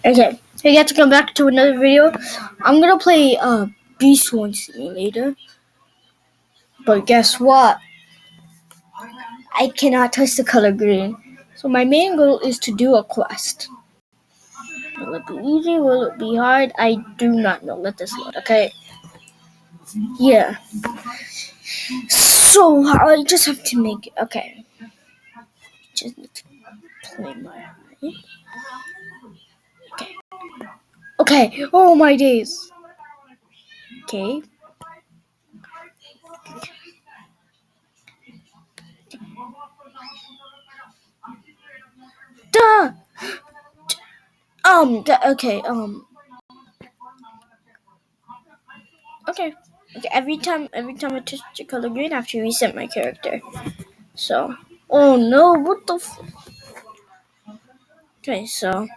Okay, hey guys, come back to another video. I'm gonna play Beast One Simulator, but guess what? I cannot touch the color green. So my main goal is to do a quest. Will it be easy? Will it be hard? I do not know. Let this load. Okay. Yeah. So I just have to make it. Okay. Just need to play my. Okay. Okay. Oh my days. Okay. Duh. Okay. Okay. Okay. Every time I touch the color green, I have to reset my character. So. Oh no! What the? Okay. So.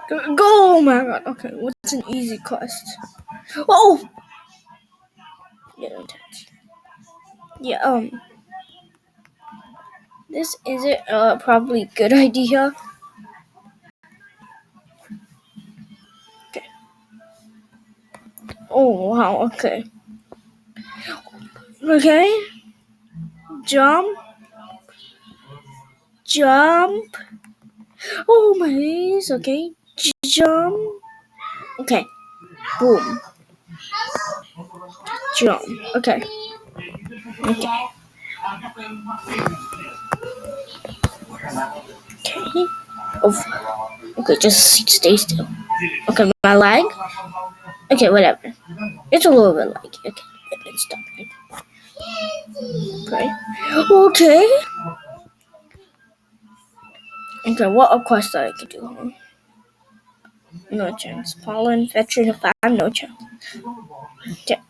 Go! Oh my god. Okay. What's an easy quest? Oh. Yeah. Don't touch. Yeah. This isn't probably a good idea. Okay. Oh wow. Okay. Okay. Jump. Jump. Oh my days. Okay. Jump. Okay. Boom. Jump. Okay. Okay. Okay. Oh. Okay. Just stay still. Okay. My leg. Okay. Whatever. It's a little bit laggy. Okay. Let's stop it. Okay. Okay. Okay. What a quest that I could do? Huh? No chance. Pollen, veteran of 5, no chance. Okay.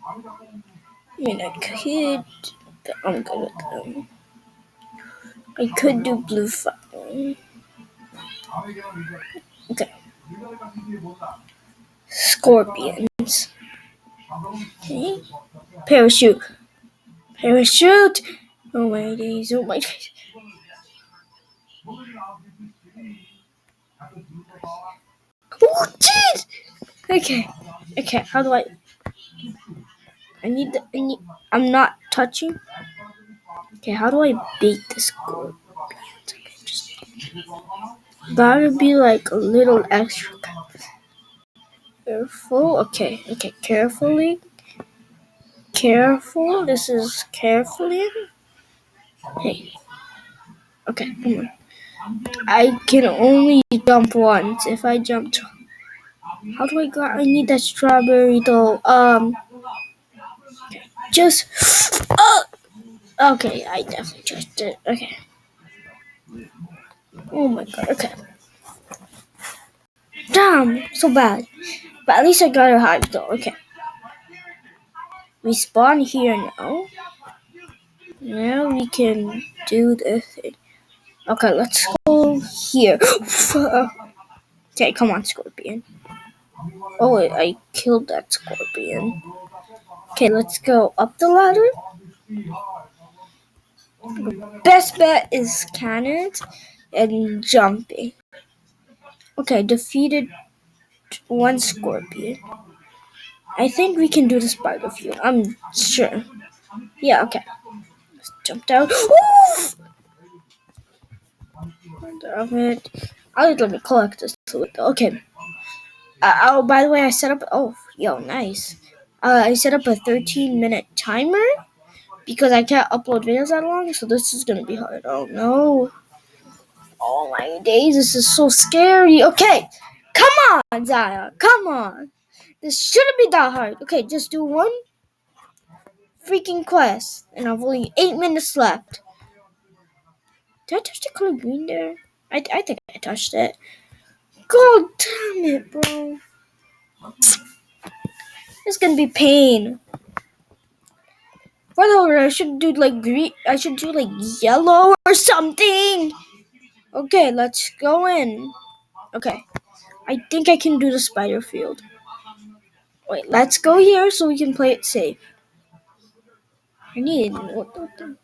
I mean, I could, but I'm good with them. I could do blue fire. Okay. Scorpions. Okay. Parachute. Parachute! Oh my days, oh my days. Oh, kid! Okay. Okay, how do I need, I'm not touching. Okay, how do I bait the scorpions? Okay, just gotta be like a little extra careful. Okay, okay, carefully. Careful. This is carefully. Hey. Okay, come on. I can only jump once. If I jump, how do I go? I need that strawberry though. Just. Okay, I definitely trust it. Okay. Oh my god. Okay. Damn, so bad. But at least I got it hard though. Okay. We spawn here now. Now we can do this thing. Okay, let's go here. Okay, come on, scorpion. Oh, wait, I killed that scorpion. Okay, let's go up the ladder. Best bet is cannons and jumping. Okay, defeated one scorpion. I think we can do the spider field. I'm sure. Yeah, okay. Let's jump down. Oof! Damn it. Let me collect this. Okay. Oh, by the way, I set up. Oh, yo, nice. I set up a 13-minute timer because I can't upload videos that long, so this is gonna be hard. Oh no. Oh my days, this is so scary. Okay, come on, Zaya, come on. This shouldn't be that hard. Okay, just do one freaking quest, and I've only 8 minutes left. Did I touch the color green there? I think I touched it. God damn it, bro. It's gonna be pain. Whatever, I should do like green. I should do like yellow or something. Okay, let's go in. Okay, I think I can do the spider field. Wait, let's go here so we can play it safe. I need what the.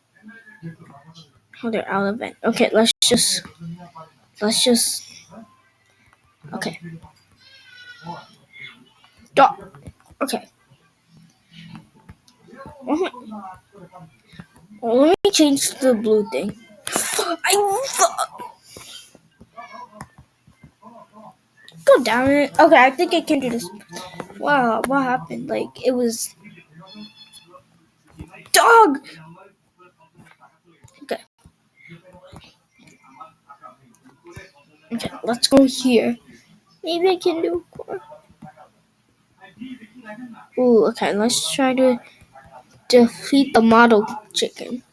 Oh, they're out of it. Okay, let's just Okay. Stop. Okay. Let me change to the blue thing. Go down it. Okay, I think I can do this. Wow, what happened? Like, it was... Dog! Okay. Okay, let's go here. Maybe I can do... Ooh, okay, let's try to defeat the model chicken.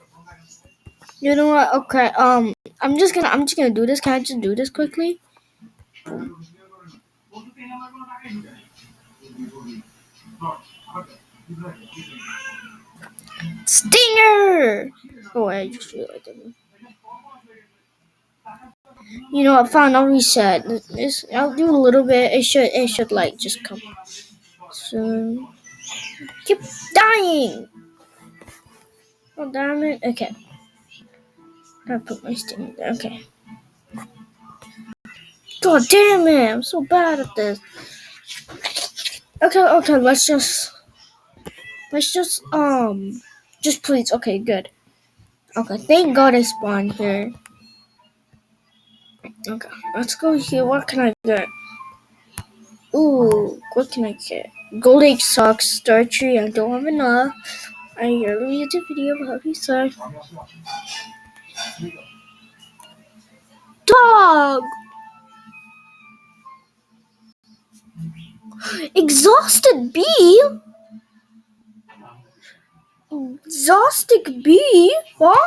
You know what? Okay, I'm just gonna do this. Can I just do this quickly? Stinger! Oh, I just realized it. You know what? Fine, I'll reset. I'll do a little bit. It should like just come. So, keep dying. Oh damn it! Okay, gotta put my stinger there. Okay. God damn it! I'm so bad at this. Okay. Let's just please. Okay, good. Okay, thank God I spawned here. Okay, let's go here. What can I get? Ooh, what can I get? Gold egg socks, star tree. I don't have enough. I hear a YouTube video of how he sucks. Dog! Exhausted bee? Exhausted bee? What?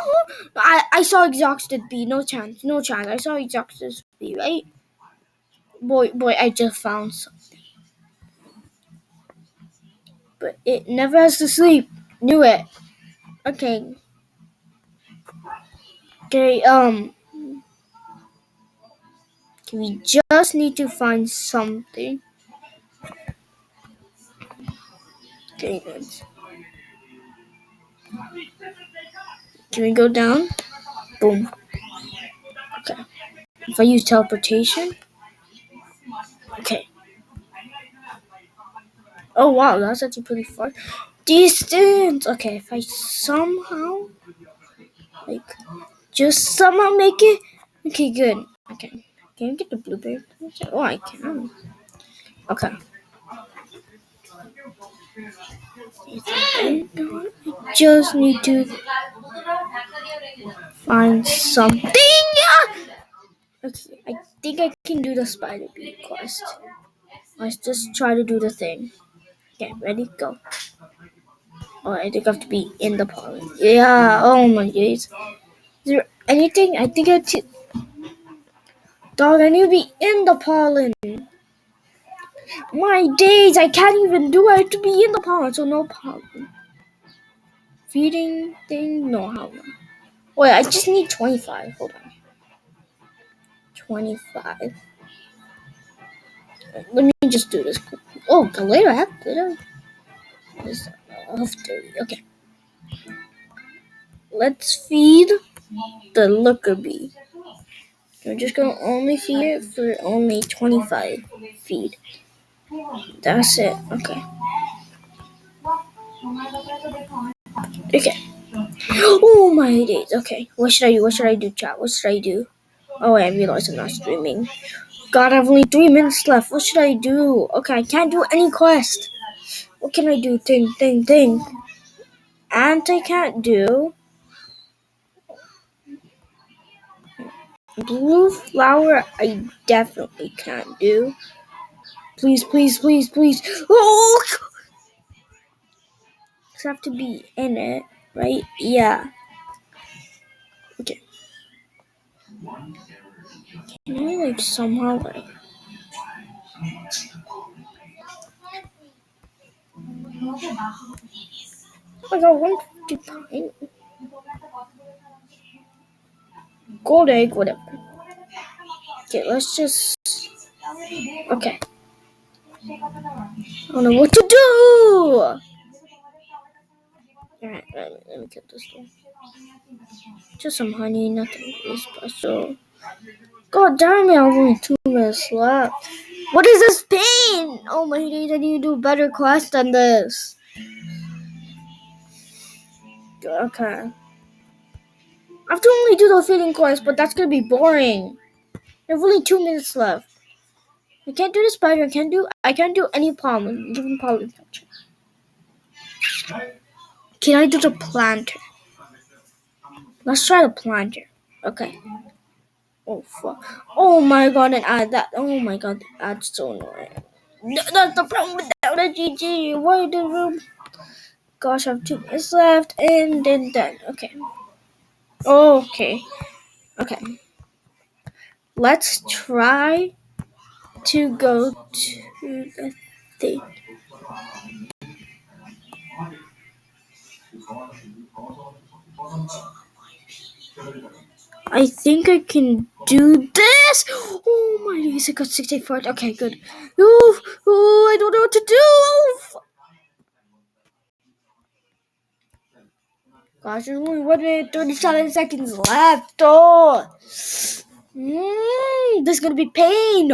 I saw exhausted bee. No chance. I saw exhausted bee, right? Boy, I just found something. But it never has to sleep. Knew it. Okay. Okay, we just need to find something. Okay, good. Can we go down? Boom. Okay. If I use teleportation. Okay. Oh wow, that's actually pretty far. Distance. Okay, if I somehow just somehow make it. Okay, good. Okay. Can I get the blueberry? Oh, I can. Okay. I just need to find something. Okay, I think I can do the spider bee quest. Let's just try to do the thing. Okay, ready? Go. Oh, I think I have to be in the pollen. Yeah, oh my days. Is there anything? I think I to... Dog, I need to be in the pollen. My days, I can't even do it. I have to be in the pollen, so no pollen. Feeding thing? No, how long? Wait, I just need 25. Hold on. 25. Let me just do this quickly. Oh, later I have to. Okay. Let's feed the looker bee. We're just gonna only feed it for only 25 feed. That's it. Okay. Okay. Oh my days. Okay. What should I do, chat? What should I do? Oh, I realized I'm not streaming. God, I have only 3 minutes left. What should I do? Okay, I can't do any quest. What can I do? Thing. And I can't do blue flower. I definitely can't do. Please. Oh, I have to be in it, right? Yeah. Okay. Can I like somehow like? I got 159. Gold egg, whatever. Okay, let's just. Okay. I don't know what to do. Alright, let me get this one. Just some honey, nothing really special. God damn it, I have only 2 minutes left. What is this pain? Oh my days, I need to do a better quest than this. Okay. I have to only do the feeding quest, but that's gonna be boring. I have only 2 minutes left. I can't do the spider, I can't do any pollen, even pollen catcher. Can I do the planter? Let's try the planter. Okay. Oh fuck. Oh my god, and add that. Oh my god, that's so annoying. That's the problem without a GG. Why the room? Gosh, I have 2 minutes left, and then done. Okay. Okay. Okay. Let's try to go to the thing. I think I can do this. Oh my days, I got 64. Okay, good. Oh, I don't know what to do. Gosh, there's only 1 minute 37 seconds left. Oh, this is gonna be pain.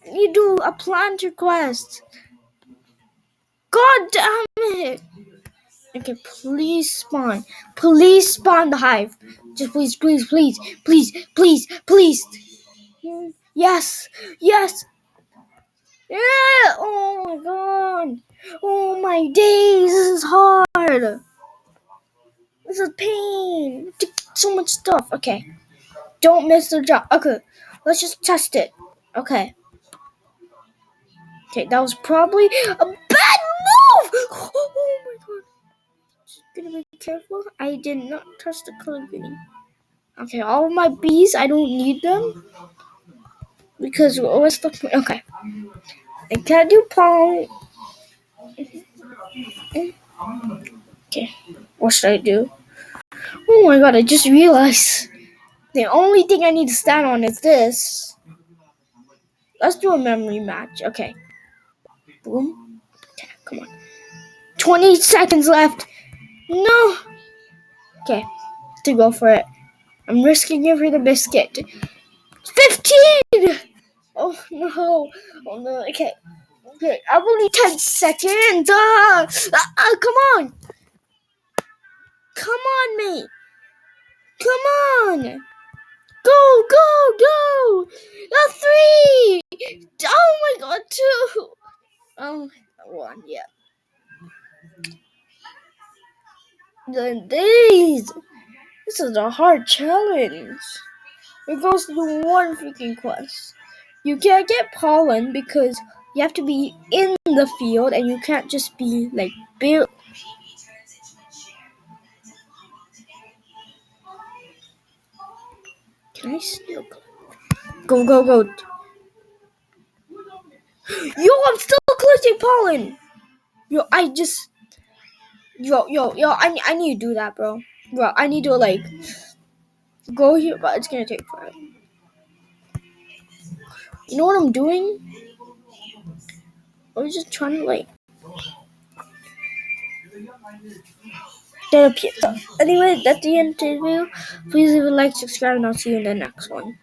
You do a planter quest. God damn it. Okay, please spawn. Please spawn the hive. Just please, please, please, please, please, please. Yes, yes. Yeah. Oh my god. Oh my days. This is hard. This is pain. So much stuff. Okay. Don't miss the drop. Okay. Let's just test it. Okay. Okay, that was probably a bad move. Oh my god. Just gonna be careful. I did not touch the color green. Okay, all of my bees, I don't need them. Because what's the point? Okay. I can't do pollen. Okay. What should I do? Oh my god, I just realized the only thing I need to stand on is this. Let's do a memory match. Okay. Boom. Okay, come on. 20 seconds left. No. Okay. To go for it. I'm risking it for the biscuit. 15! Oh no. Oh no. Okay. Okay. I've only 10 seconds. Come on. Come on, mate. Come on. Go, go, go. A 3. Oh my god, 2. Oh, 1, yeah. Then these. This is a hard challenge. It goes to one freaking quest. You can't get pollen because you have to be in the field and you can't just be like bare. Can I still go? Go, go, go. Yo, I'm still collecting pollen. Yo, I need to do that, bro. Bro, I need to like go here, but it's gonna take forever. You know what I'm doing? I'm just trying to like get a pizza. Anyway, that's the end of the video. Please leave a like, subscribe, and I'll see you in the next one.